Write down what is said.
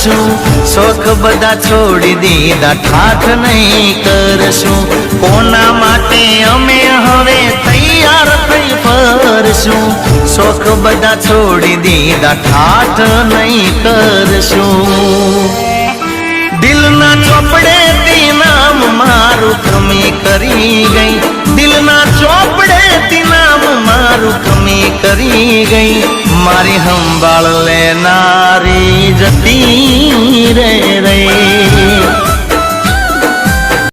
કરશું, શોખ બધા છોડી દીધા ઠાઠ નહીં કરશું, કોના માટે અમે હવે તૈયાર થઈ ફરશું, શોખ બધા છોડી દીધા ઠાઠ નહીં કરશું। દિલના ચોપડે તી નામ મારું ખમી કરી ગઈ, દિલના ચોપડે તી નામ મારું ખમી કરી ગઈ, મારી સંભાળ લેનારી જતી